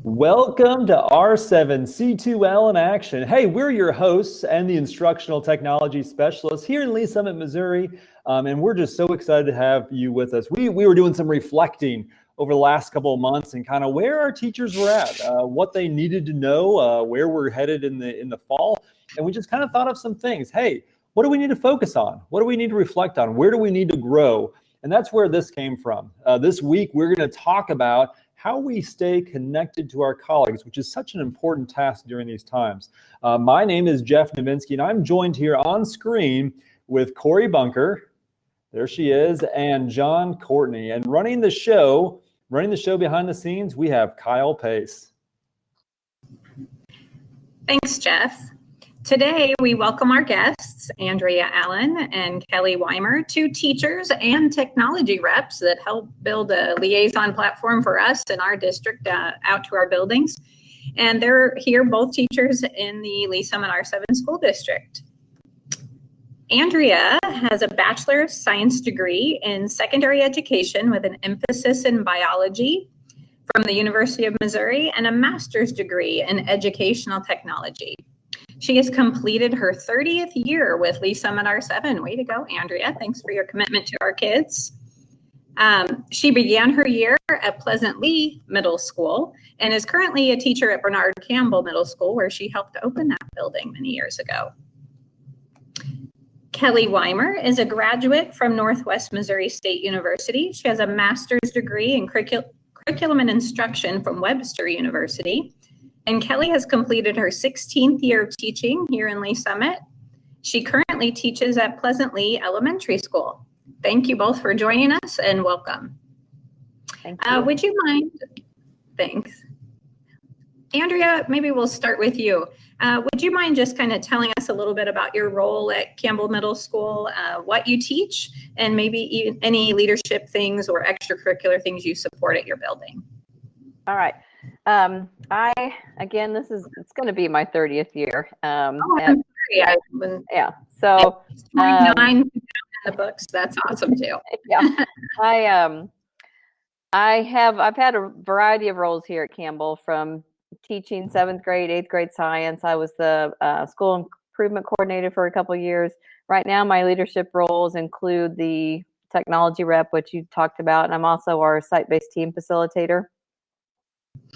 Welcome to R7C2L in action. Hey, we're your hosts and the instructional technology specialists here in Lee Summit, Missouri, and we're just so excited to have you with us. We were doing some reflecting over the last couple of months and kind of where our teachers were at, what they needed to know, where we're headed in the fall, and we just kind of thought of some things. Hey, what do we need to focus on? What do we need to reflect on? Where do we need to grow? And that's where this came from. This week, we're going to talk about how we stay connected to our colleagues, which is such an important task during these times. My name is Jeff Nowinski, and I'm joined here on screen with Corey Bunker, there she is, and John Courtney. And running the show behind the scenes, we have Kyle Pace. Thanks, Jeff. Today, we welcome our guests, Andrea Allen and Kelly Weimer, two teachers and technology reps that help build a liaison platform for us in our district out to our buildings. And they're here, both teachers in the Lee Summit R7 school district. Andrea has a Bachelor of Science degree in secondary education with an emphasis in biology from the University of Missouri and a master's degree in educational technology. She has completed her 30th year with Lee Summit R7. Way to go, Andrea. Thanks for your commitment to our kids. She began her year at Pleasant Lee Middle School and is currently a teacher at Bernard Campbell Middle School, where she helped open that building many years ago. Kelly Weimer is a graduate from Northwest Missouri State University. She has a master's degree in curriculum and instruction from Webster University. And Kelly has completed her 16th year of teaching here in Lee Summit. She currently teaches at Pleasant Lee Elementary School. Thank you both for joining us and welcome. Thank you. Would you mind? Thanks. Andrea, maybe we'll start with you. Would you mind just kind of telling us a little bit about your role at Campbell Middle School, what you teach, and maybe even any leadership things or extracurricular things you support at your building? All right. It's going to be my 30th year. So 29 in the books. That's awesome too. Yeah. I've had a variety of roles here at Campbell, from teaching 7th grade, 8th grade science. I was the school improvement coordinator for a couple of years. Right now, my leadership roles include the technology rep, which you talked about, and I'm also our site-based team facilitator.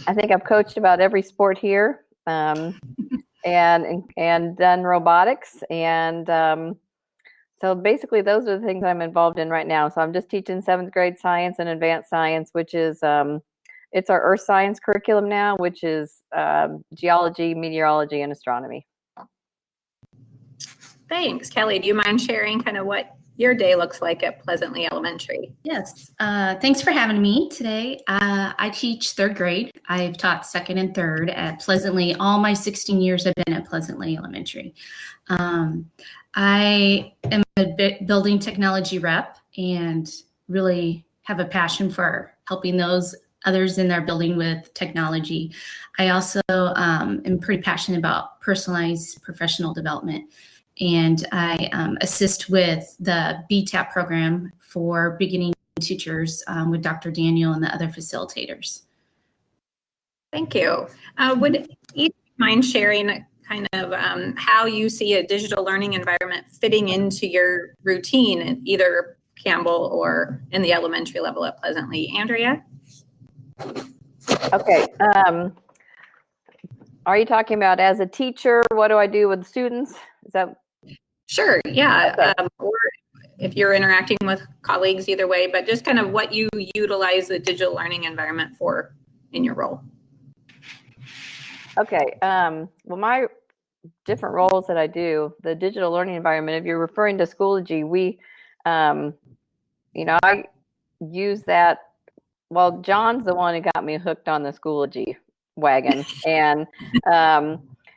I think I've coached about every sport here, and done robotics, and so basically those are the things I'm involved in right now. So I'm just teaching 7th grade science and advanced science, which is it's our earth science curriculum now, which is geology, meteorology, and astronomy. Thanks, Kelly. Do you mind sharing kind of what your day looks like at Pleasant Lee Elementary? Yes, thanks for having me today. I teach 3rd grade. I've taught 2nd and 3rd at Pleasant Lee. All my 16 years have been at Pleasant Lee Elementary. I am a building technology rep and really have a passion for helping those others in their building with technology. I also am pretty passionate about personalized professional development. And I assist with the BTAP program for beginning teachers with Dr. Daniel and the other facilitators. Thank you. Would each mind sharing kind of how you see a digital learning environment fitting into your routine in either Campbell or in the elementary level at Pleasant Lee? Andrea? Okay. Are you talking about as a teacher, what do I do with students? Is that? Sure, yeah. Okay. Or if you're interacting with colleagues, either way, but just kind of what you utilize the digital learning environment for in your role. Okay. Well, my different roles that I do, the digital learning environment, if you're referring to Schoology, we, I use that. Well, John's the one who got me hooked on the Schoology wagon. And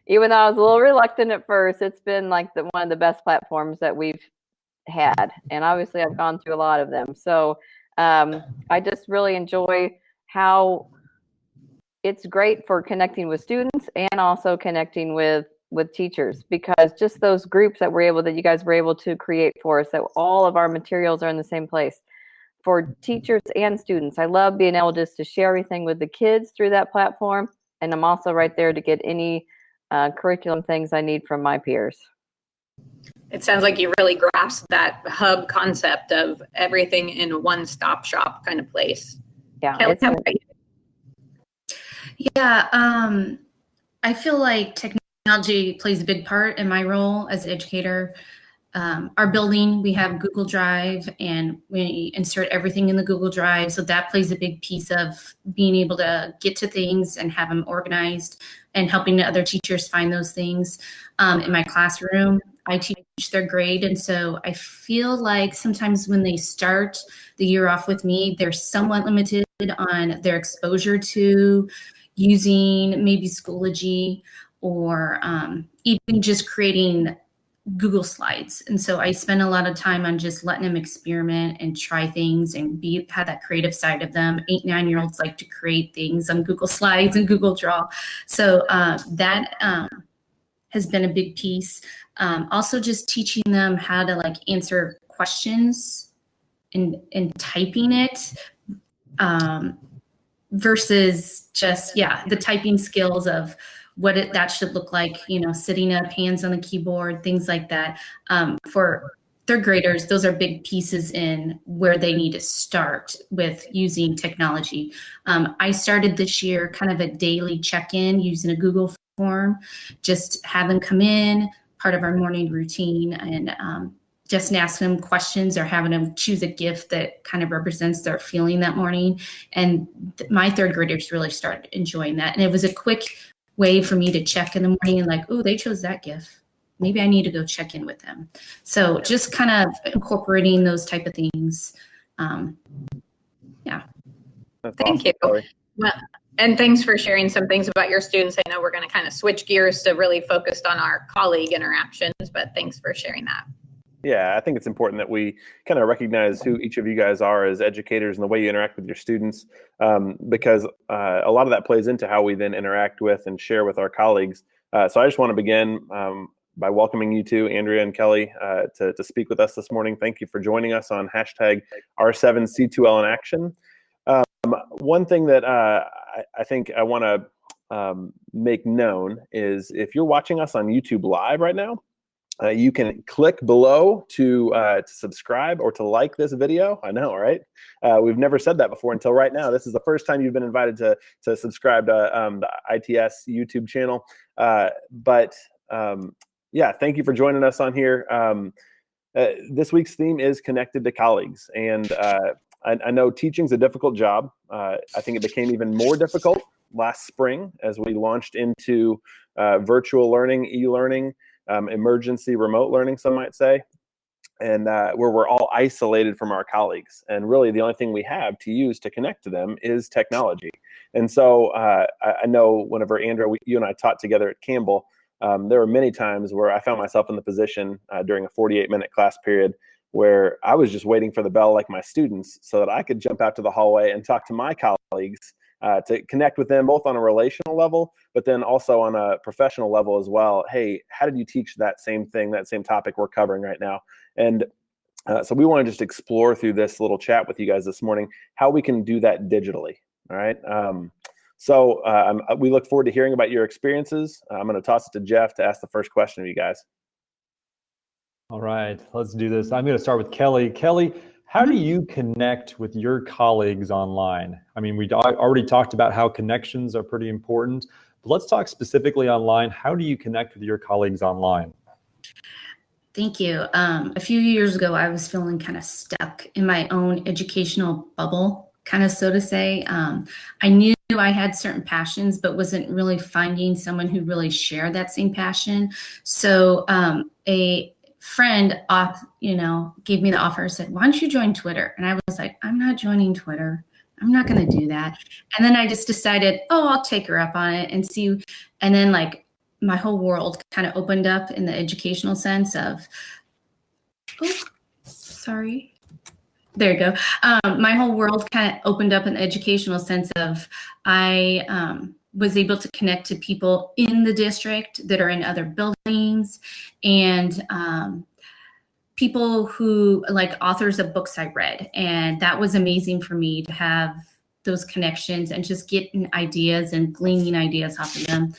even though I was a little reluctant at first, it's been like one of the best platforms that we've had. And obviously I've gone through a lot of them. So I just really enjoy how it's great for connecting with students and also connecting with teachers, because just those groups that you guys were able to create for us, that all of our materials are in the same place for teachers and students. I love being able just to share everything with the kids through that platform, And I'm also right there to get any curriculum things I need from my peers. It sounds like you really grasp that hub concept of everything in a one-stop shop kind of place. Yeah, Kelly, how about you? Yeah, I feel like technology plays a big part in my role as an educator. Our building, we have Google Drive, and we insert everything in the Google Drive. So that plays a big piece of being able to get to things and have them organized and helping the other teachers find those things. In my classroom, I teach their grade. And so I feel like sometimes when they start the year off with me, they're somewhat limited on their exposure to using maybe Schoology or even just creating Google Slides. And so I spend a lot of time on just letting them experiment and try things and have that creative side of them. 8, 9-year-olds like to create things on Google Slides and Google Draw. So that has been a big piece. Also just teaching them how to like answer questions and typing it versus just, the typing skills of what that should look like, sitting up, hands on the keyboard, things like that. For third graders, those are big pieces in where they need to start with using technology. I started this year kind of a daily check-in using a Google form, just have them come in, part of our morning routine, and just ask them questions or having them choose a gift that kind of represents their feeling that morning. And my third graders really started enjoying that. And it was a quick way for me to check in the morning and like, oh, they chose that gift. Maybe I need to go check in with them. So just kind of incorporating those type of things. Yeah. Thank you. Well, and thanks for sharing some things about your students. I know we're going to kind of switch gears to really focus on our colleague interactions, but thanks for sharing that. Yeah, I think it's important that we kind of recognize who each of you guys are as educators and the way you interact with your students, because a lot of that plays into how we then interact with and share with our colleagues. So I just want to begin by welcoming you two, Andrea and Kelly, to speak with us this morning. Thank you for joining us on hashtag R7C2L in action. One thing that I think I want to make known is if you're watching us on YouTube Live right now, you can click below to subscribe or to like this video. I know, right? We've never said that before until right now. This is the first time you've been invited to subscribe to the ITS YouTube channel. Yeah, thank you for joining us on here. This week's theme is connected to colleagues. And I know teaching's a difficult job. I think it became even more difficult last spring as we launched into virtual learning, e-learning, emergency remote learning, some might say, and where we're all isolated from our colleagues. And really the only thing we have to use to connect to them is technology. And so I know whenever Andrea, you and I taught together at Campbell, there were many times where I found myself in the position during a 48-minute class period where I was just waiting for the bell like my students so that I could jump out to the hallway and talk to my colleagues to connect with them both on a relational level, but then also on a professional level as well. Hey, how did you teach that same thing, that same topic we're covering right now? And so we want to just explore through this little chat with you guys this morning, how we can do that digitally. All right. We look forward to hearing about your experiences. I'm going to toss it to Jeff to ask the first question of you guys. All right, let's do this. I'm going to start with Kelly. Kelly, how do you connect with your colleagues online? I mean, we already talked about how connections are pretty important, but let's talk specifically online. How do you connect with your colleagues online? Thank you. A few years ago, I was feeling kind of stuck in my own educational bubble, kind of so to say. I knew I had certain passions, but wasn't really finding someone who really shared that same passion. So a friend, gave me the offer, said, why don't you join Twitter? And I was like, I'm not joining Twitter. I'm not going to do that. And then I just decided, I'll take her up on it and see. And then like my whole world kind of opened up in the educational sense of, there you go. My whole world kind of opened up in the educational sense of I was able to connect to people in the district that are in other buildings and people who like authors of books I read. And that was amazing for me to have those connections and just getting ideas and gleaning ideas off of them.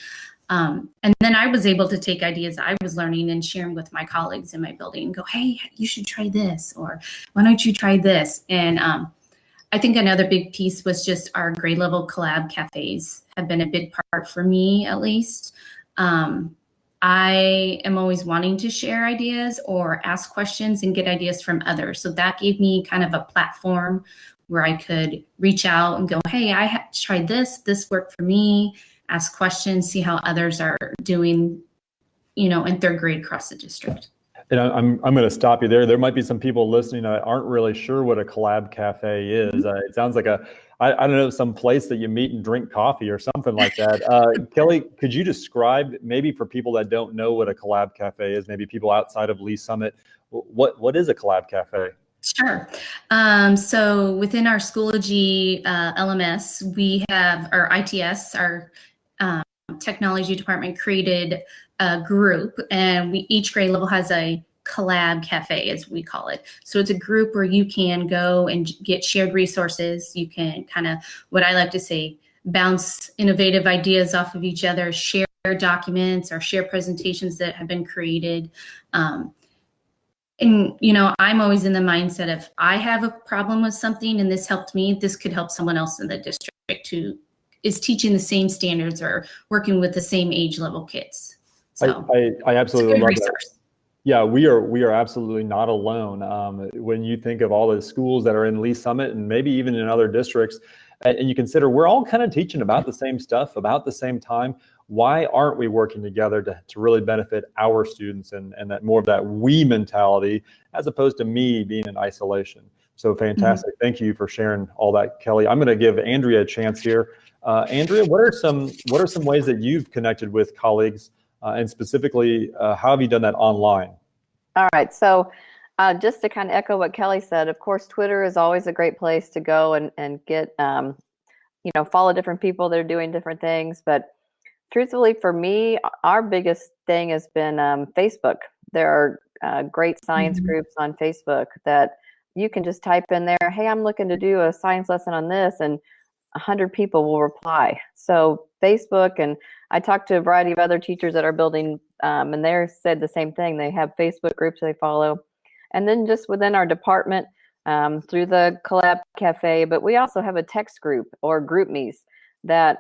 And then I was able to take ideas I was learning and sharing with my colleagues in my building and go, hey, you should try this, or why don't you try this? And I think another big piece was just our grade level collab cafes have been a big part for me, at least. I am always wanting to share ideas or ask questions and get ideas from others. So that gave me kind of a platform where I could reach out and go, hey, I tried this. This worked for me. Ask questions, see how others are doing, in 3rd grade across the district. And I'm going to stop you there. There might be some people listening that aren't really sure what a collab cafe is. It sounds like I don't know, some place that you meet and drink coffee or something like that. Kelly, could you describe, maybe for people that don't know what a collab cafe is, maybe people outside of Lee Summit, what is a collab cafe? Sure. So within our Schoology LMS, we have our ITS, our technology department created a group, and each grade level has a collab cafe, as we call it. So it's a group where you can go and get shared resources. You can kind of, what I like to say, bounce innovative ideas off of each other, share documents or share presentations that have been created. And, I'm always in the mindset of, I have a problem with something and this helped me, this could help someone else in the district who is teaching the same standards or working with the same age level kids. So I absolutely love resource. that. Yeah, we are absolutely not alone. When you think of all the schools that are in Lee Summit and maybe even in other districts, and you consider we're all kind of teaching about the same stuff, about the same time, why aren't we working together to really benefit our students and that more of that we mentality as opposed to me being in isolation? So fantastic. Mm-hmm. Thank you for sharing all that, Kelly. I'm going to give Andrea a chance here. Andrea, what are some ways that you've connected with colleagues, and specifically, how have you done that online? All right. So just to kind of echo what Kelly said, of course, Twitter is always a great place to go and get, follow different people that are doing different things. But truthfully, for me, our biggest thing has been Facebook. There are great science groups on Facebook that you can just type in there, hey, I'm looking to do a science lesson on this, and 100 people will reply. So Facebook, and I talked to a variety of other teachers at our building, and they said the same thing. They have Facebook groups they follow. And then just within our department, through the Collab Cafe, but we also have a text group or group me's that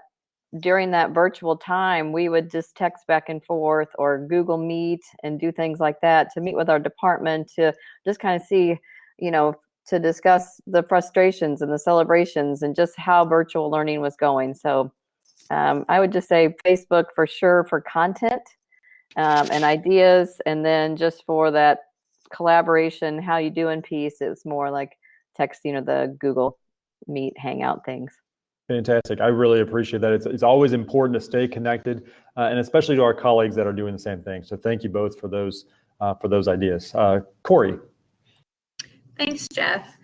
during that virtual time, we would just text back and forth or Google Meet and do things like that to meet with our department to just kind of see, to discuss the frustrations and the celebrations and just how virtual learning was going. So I would just say Facebook for sure for content and ideas, and then just for that collaboration, how you doing piece, it's more like texting or the Google Meet Hangout things. Fantastic. I really appreciate that. It's always important to stay connected, and especially to our colleagues that are doing the same thing. So thank you both for those ideas. Corey. Thanks, Jeff.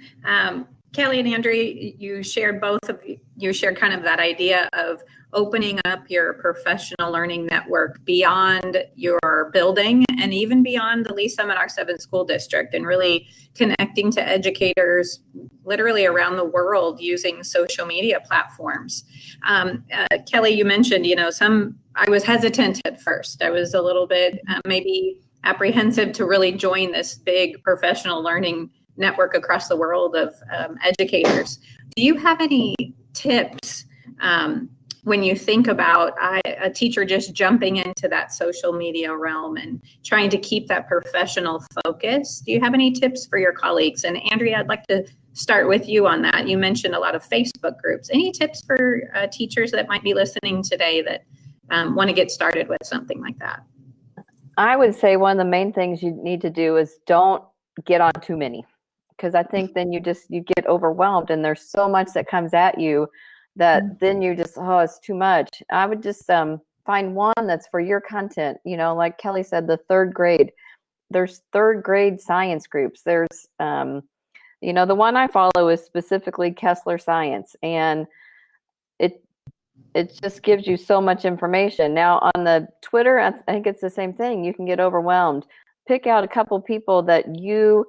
Kelly and Andrea, you shared kind of that idea of opening up your professional learning network beyond your building and even beyond the Lee Summit R7 school district, and really connecting to educators literally around the world using social media platforms. Kelly, you mentioned, I was hesitant at first. I was a little bit maybe apprehensive to really join this big professional learning network across the world of educators. Do you have any tips when you think about a teacher just jumping into that social media realm and trying to keep that professional focus? Do you have any tips for your colleagues? And Andrea, I'd like to start with you on that. You mentioned a lot of Facebook groups. Any tips for teachers that might be listening today that want to get started with something like that? I would say one of the main things you need to do is don't get on too many. Because I think then you get overwhelmed and there's so much that comes at you that then you just, it's too much. I would just find one that's for your content. Like Kelly said, the 3rd grade, there's 3rd grade science groups. There's, the one I follow is specifically Kessler Science, and it just gives you so much information. Now on the Twitter, I think it's the same thing. You can get overwhelmed. Pick out a couple people that you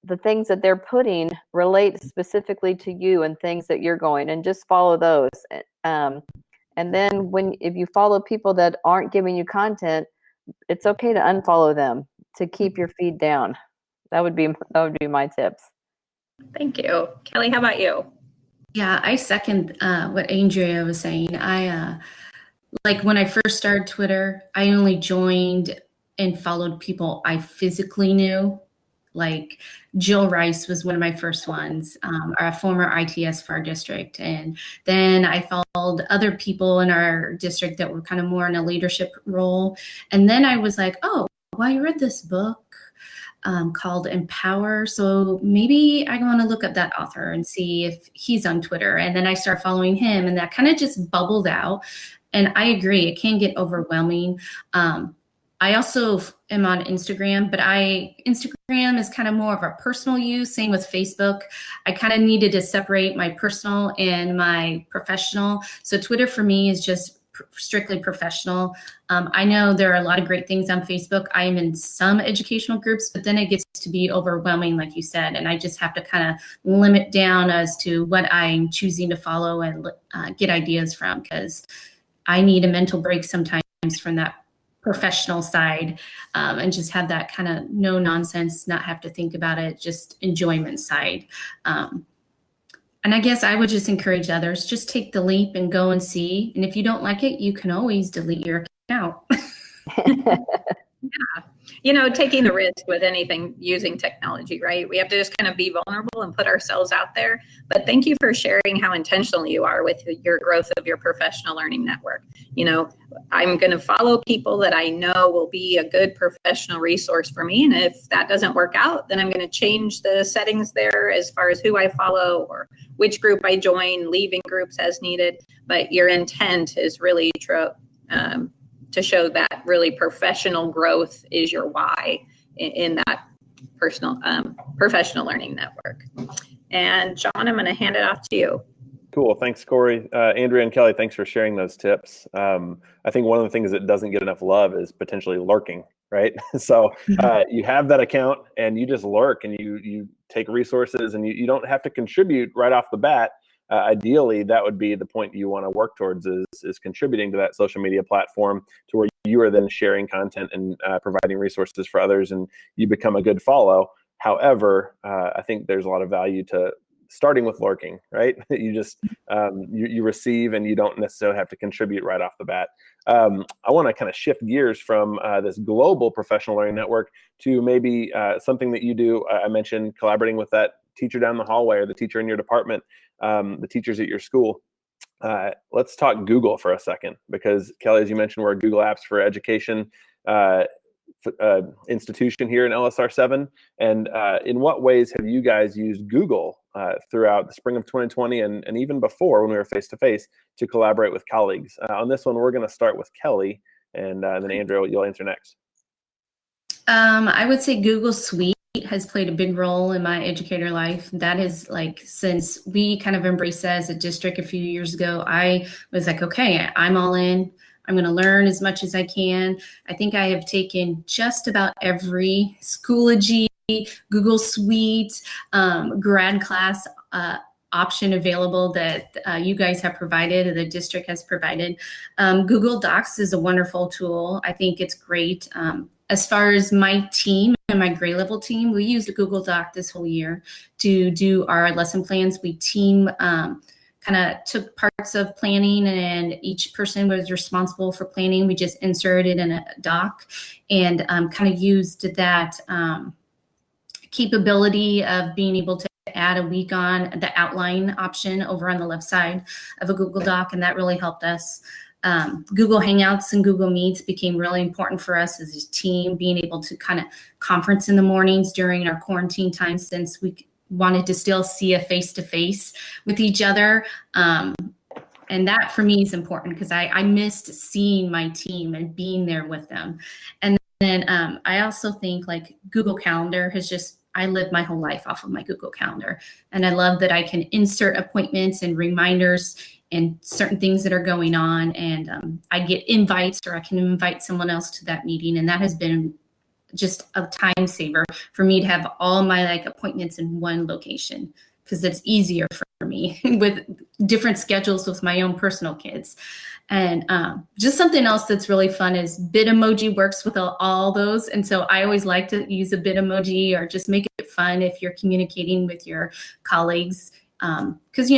the things that they're putting relate specifically to you and things that you're going, and just follow those. And then if you follow people that aren't giving you content, it's okay to unfollow them to keep your feed down. That would be my tips. Thank you. Kelly, how about you? Yeah, I second what Andrea was saying. I like when I first started Twitter, I only joined and followed people I physically knew. Like Jill Rice was one of my first ones, our former ITS for our district. And then I followed other people in our district that were kind of more in a leadership role. And then I was like, oh, well, I read this book called Empower. So maybe I want to look up that author and see if he's on Twitter. And then I start following him, and that kind of just bubbled out. And I agree, it can get overwhelming. I also am on Instagram, but Instagram is kind of more of a personal use. Same with Facebook. I kind of needed to separate my personal and my professional. So Twitter for me is just strictly professional. I know there are a lot of great things on Facebook. I am in some educational groups, but then it gets to be overwhelming, like you said, and I just have to kind of limit down as to what I'm choosing to follow and get ideas from, because I need a mental break sometimes from that professional side, and just have that kind of no nonsense, not have to think about it, just enjoyment side. And I guess I would just encourage others, just take the leap and go and see. And if you don't like it, you can always delete your account. Yeah. You know, taking the risk with anything using technology, right? We have to just kind of be vulnerable and put ourselves out there. But thank you for sharing how intentional you are with your growth of your professional learning network. You know, I'm going to follow people that I know will be a good professional resource for me. And if that doesn't work out, then I'm going to change the settings there as far as who I follow or which group I join, leaving groups as needed. But your intent is really to show that really professional growth is your why in that professional learning network. And John, I'm going to hand it off to you. Cool. Thanks, Corey. Andrea and Kelly, thanks for sharing those tips. I think one of the things that doesn't get enough love is potentially lurking, right? So you have that account and you just lurk and you take resources and you don't have to contribute right off the bat. Ideally, that would be the point you want to work towards is contributing to that social media platform to where you are then sharing content and providing resources for others, and you become a good follow. However, I think there's a lot of value to starting with lurking, right? You just you receive and you don't necessarily have to contribute right off the bat. I want to kind of shift gears from this global professional learning network to maybe something that you do. I mentioned collaborating with that teacher down the hallway or the teacher in your department, the teachers at your school. Let's talk Google for a second, because Kelly, as you mentioned, we're a Google Apps for Education institution here in LSR 7. And in what ways have you guys used Google throughout the spring of 2020 and even before when we were face-to-face to collaborate with colleagues? On this one, we're going to start with Kelly, and then Andrea, you'll answer next. I would say Google Suite has played a big role in my educator life. That is, like, since we kind of embraced that as a district a few years ago, I was like, okay, I'm all in. I'm going to learn as much as I can. I think I have taken just about every Schoology, Google Suite, grad class option available that you guys have provided, or the district has provided. Google Docs is a wonderful tool. I think it's great. As far as my team and my grade level team, we used a Google Doc this whole year to do our lesson plans. We team kind of took parts of planning, and each person was responsible for planning. We just inserted in a doc and kind of used that capability of being able to add a week on the outline option over on the left side of a Google Doc, and that really helped us. Google Hangouts and Google Meets became really important for us as a team, being able to kind of conference in the mornings during our quarantine time, since we wanted to still see a face-to-face with each other. And that for me is important, because I missed seeing my team and being there with them. And then I also think, like, Google Calendar has just, I live my whole life off of my Google Calendar. And I love that I can insert appointments and reminders and certain things that are going on. And I get invites, or I can invite someone else to that meeting. And that has been just a time saver for me to have all my like appointments in one location, because it's easier for me with different schedules with my own personal kids. And just something else that's really fun is Bitmoji works with all those. And so I always like to use a Bitmoji or just make it fun if you're communicating with your colleagues. Because,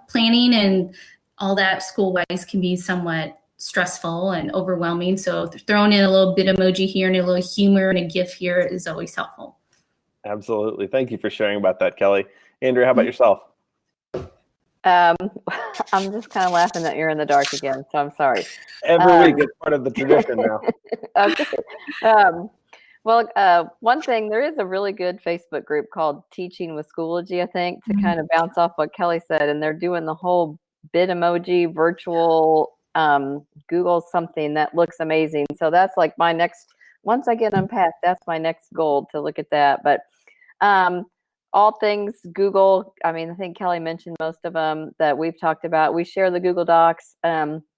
planning and all that school-wise can be somewhat stressful and overwhelming. So throwing in a little Bitmoji here and a little humor and a GIF here is always helpful. Absolutely. Thank you for sharing about that, Kelly. Andrea, how about yourself? I'm just kind of laughing that you're in the dark again, so I'm sorry. Every week, it's part of the tradition now. Okay. One thing, there is a really good Facebook group called Teaching with Schoology, I think, to kind of bounce off what Kelly said, and they're doing the whole Bitmoji virtual Google something that looks amazing. So that's like my next, once I get unpacked, that's my next goal, to look at that. But all things Google, I think Kelly mentioned most of them that we've talked about. We share the Google Docs.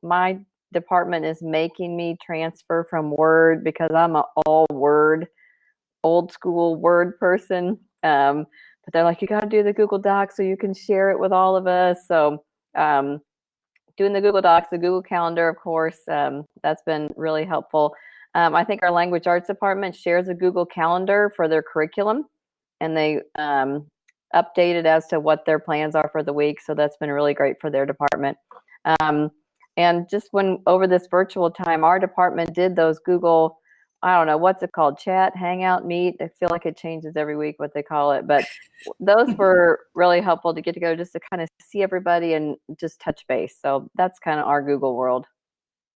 My department is making me transfer from Word because I'm an all Word, old school Word person. But they're like, you got to do the Google Docs so you can share it with all of us. So doing the Google Docs, the Google Calendar, of course, that's been really helpful. I think our language arts department shares a Google Calendar for their curriculum, and they update it as to what their plans are for the week. So that's been really great for their department. And just over this virtual time, our department did those Google, I don't know, what's it called? Chat, Hangout, Meet. I feel like it changes every week what they call it. But those were really helpful to get together just to kind of see everybody and just touch base. So that's kind of our Google world.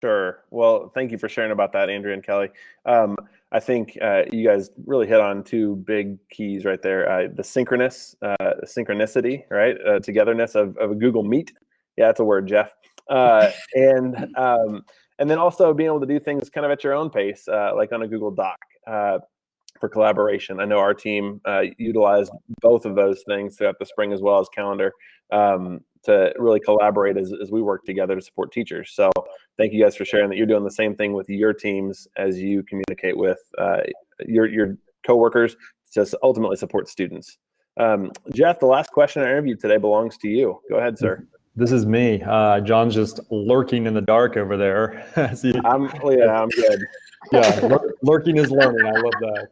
Sure. Well, thank you for sharing about that, Andrea and Kelly. I think you guys really hit on two big keys right there. The synchronicity, right? Togetherness of a Google Meet. Yeah, that's a word, Jeff. And then also being able to do things kind of at your own pace, like on a Google Doc for collaboration. I know our team utilized both of those things throughout the spring as well as calendar to really collaborate as we work together to support teachers. So thank you guys for sharing that you're doing the same thing with your teams as you communicate with your coworkers to ultimately support students. Jeff, the last question I interviewed today belongs to you. Go ahead, sir. This is me. John's just lurking in the dark over there. I'm good. Yeah, lurking is learning. I love that.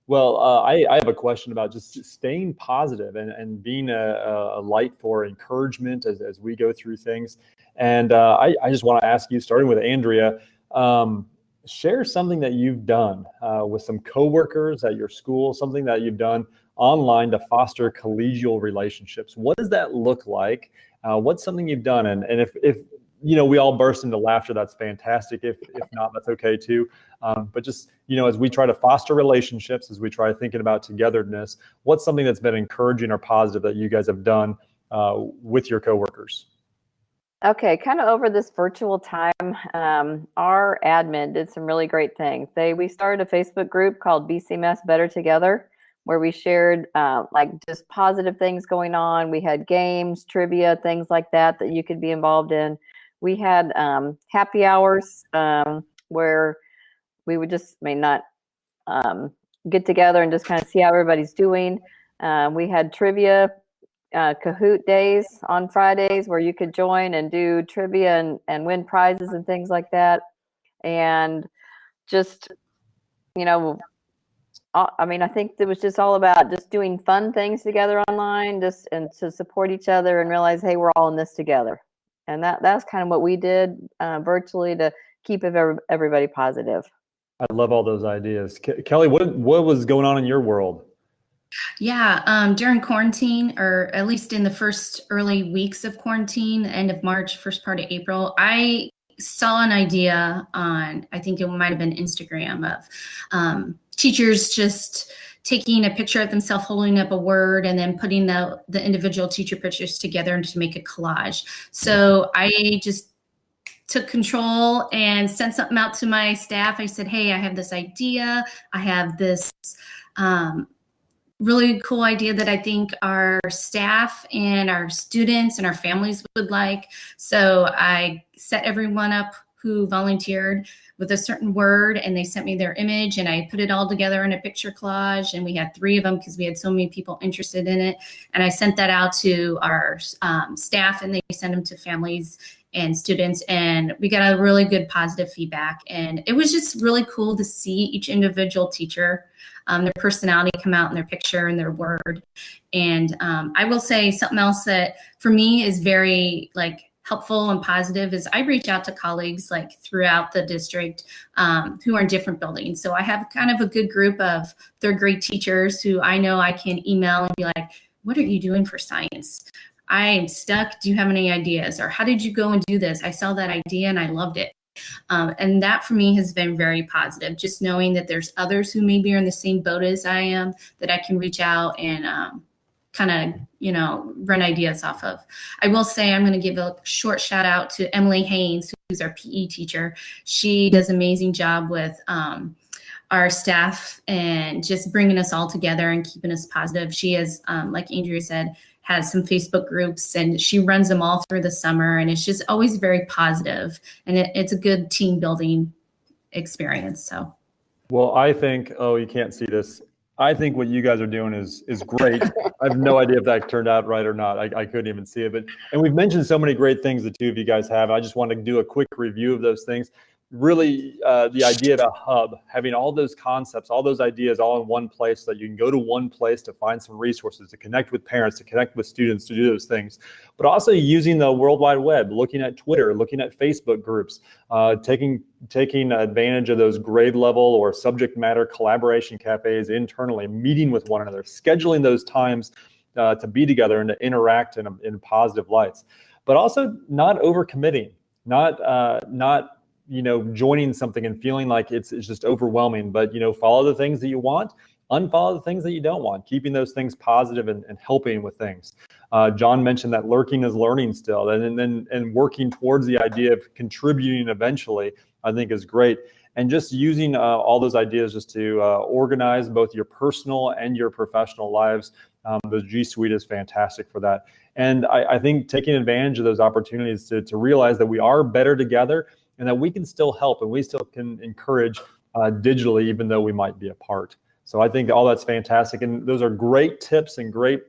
I have a question about just staying positive and being a light for encouragement as we go through things. And I just want to ask you, starting with Andrea, share something that you've done with some coworkers at your school, something that you've done online to foster collegial relationships. What does that look like? What's something you've done? And if we all burst into laughter, that's fantastic. If not, that's okay too. But just, as we try to foster relationships, as we try thinking about togetherness, what's something that's been encouraging or positive that you guys have done with your coworkers? Okay, kind of over this virtual time, our admin did some really great things. We started a Facebook group called BCMS Better Together, where we shared just positive things going on. We had games, trivia, things like that you could be involved in. We had happy hours where we would just not get together and just kind of see how everybody's doing. We had trivia Kahoot days on Fridays where you could join and do trivia and win prizes and things like that. And just, I think it was just all about just doing fun things together online, and to support each other and realize, hey, we're all in this together. And that's kind of what we did virtually to keep everybody positive. I love all those ideas. Kelly, what was going on in your world? Yeah, during quarantine, or at least in the first early weeks of quarantine, end of March, first part of April, I saw an idea on, I think it might have been Instagram, of teachers just taking a picture of themselves holding up a word and then putting the individual teacher pictures together to make a collage. So I just took control and sent something out to my staff. I said, hey, I have this idea. I have this really cool idea that I think our staff and our students and our families would like. So I set everyone up who volunteered with a certain word, and they sent me their image, and I put it all together in a picture collage, and we had 3 of them because we had so many people interested in it. And I sent that out to our staff, and they sent them to families and students, and we got a really good positive feedback. And it was just really cool to see each individual teacher, their personality come out in their picture and their word. And I will say something else that for me is very helpful and positive is I reach out to colleagues throughout the district who are in different buildings. So I have kind of a good group of third grade teachers who I know I can email and be like, what are you doing for science? I'm stuck. Do you have any ideas? Or how did you go and do this? I saw that idea and I loved it. And that for me has been very positive, just knowing that there's others who maybe are in the same boat as I am, that I can reach out and kind of, run ideas off of. I will say I'm going to give a short shout out to Emily Haynes, who's our PE teacher. She does an amazing job with our staff and just bringing us all together and keeping us positive. She has, like Andrea said, has some Facebook groups, and she runs them all through the summer, and it's just always very positive, and it's a good team building experience. So, well, I think, you can't see this. I think what you guys are doing is great. I have no idea if that turned out right or not. I couldn't even see it, and we've mentioned so many great things the two of you guys have. I just want to do a quick review of those things. Really, the idea of a hub, having all those concepts, all those ideas all in one place so that you can go to one place to find some resources, to connect with parents, to connect with students, to do those things. But also using the World Wide Web, looking at Twitter, looking at Facebook groups, taking advantage of those grade level or subject matter collaboration cafes internally, meeting with one another, scheduling those times to be together and to interact in positive lights. But also not overcommitting, not joining something and feeling like it's just overwhelming, but, follow the things that you want, unfollow the things that you don't want, keeping those things positive and helping with things. John mentioned that lurking is learning still, and working towards the idea of contributing eventually, I think is great. And just using all those ideas just to organize both your personal and your professional lives. The G Suite is fantastic for that. And I think taking advantage of those opportunities to realize that we are better together and that we can still help and we still can encourage digitally, even though we might be apart. So I think all that's fantastic. And those are great tips and great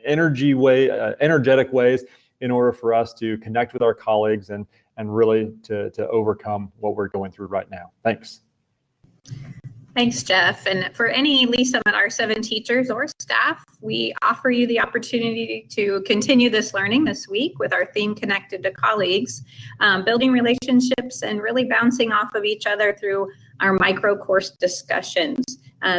energetic ways in order for us to connect with our colleagues and really to overcome what we're going through right now. Thanks. Thanks, Jeff. And for any Lee Summit R7 teachers or staff, we offer you the opportunity to continue this learning this week with our theme Connected to Colleagues, building relationships and really bouncing off of each other through our micro course discussions.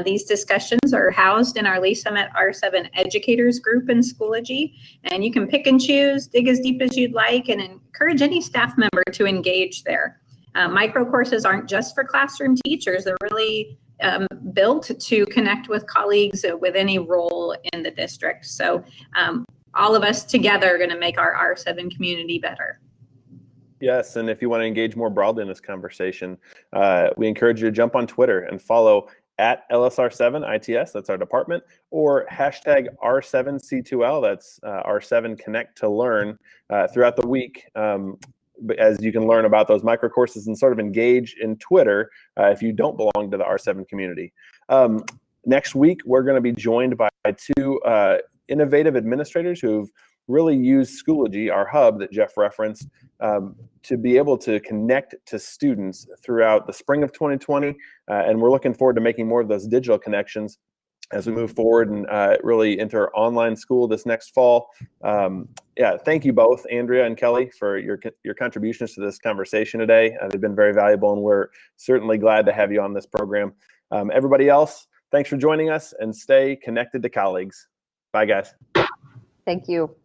These discussions are housed in our Lee Summit R7 educators group in Schoology, and you can pick and choose, dig as deep as you'd like, and encourage any staff member to engage there. Micro courses aren't just for classroom teachers. They're really built to connect with colleagues with any role in the district. So all of us together are going to make our R7 community better. Yes, and if you want to engage more broadly in this conversation, we encourage you to jump on Twitter and follow at LSR7ITS, that's our department, or hashtag R7C2L, that's R7 Connect to Learn throughout the week. As you can learn about those micro courses and sort of engage in Twitter if you don't belong to the R7 community. Next week, we're going to be joined by 2 innovative administrators who've really used Schoology, our hub that Jeff referenced, to be able to connect to students throughout the spring of 2020. And we're looking forward to making more of those digital connections as we move forward and really enter online school this next fall. Thank you both, Andrea and Kelly, for your contributions to this conversation today. They've been very valuable, and we're certainly glad to have you on this program. Everybody else, thanks for joining us, and stay connected to colleagues. Bye, guys. Thank you.